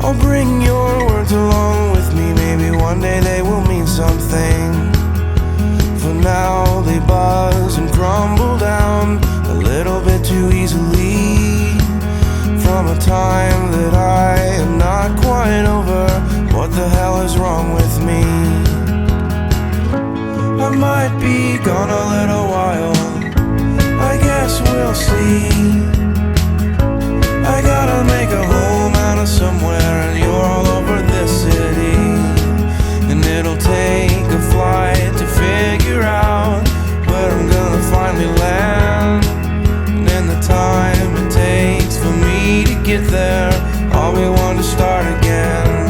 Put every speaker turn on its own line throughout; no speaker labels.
I'll bring your words along with me. Maybe one day they will mean something. For now they buzz and crumble down a little bit too easily. From a time that I am not quite over. What the hell is wrong with me? I might be gone a little while, I guess we'll see. I gotta make a home out of somewhere, and you're all over this city. And it'll take a flight to figure out where I'm gonna finally land. And in the time it takes for me to get there, I'll be one to start again.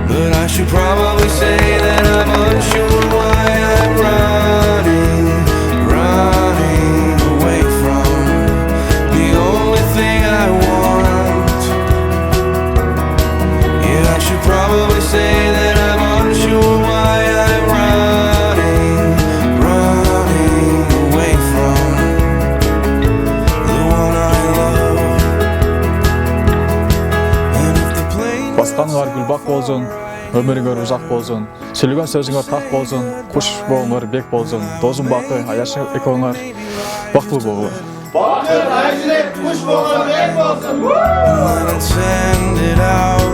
But I should probably say that I'm unsure why I'm running away from the only thing I want. Yeah, I should probably say that I'm unsure why I'm running away from the one I love. And if the plane
Басқаныңар гүлбақ болсын, өміріңер ұзақ болсын, сөйлеген сөзіңер тақ болсын, құш болыңар бек болсын, досым бақы, аяшы екоңар бақытты болыңар.
Bakın, ayşirek kuş bolun, bek bolsun.
and send it out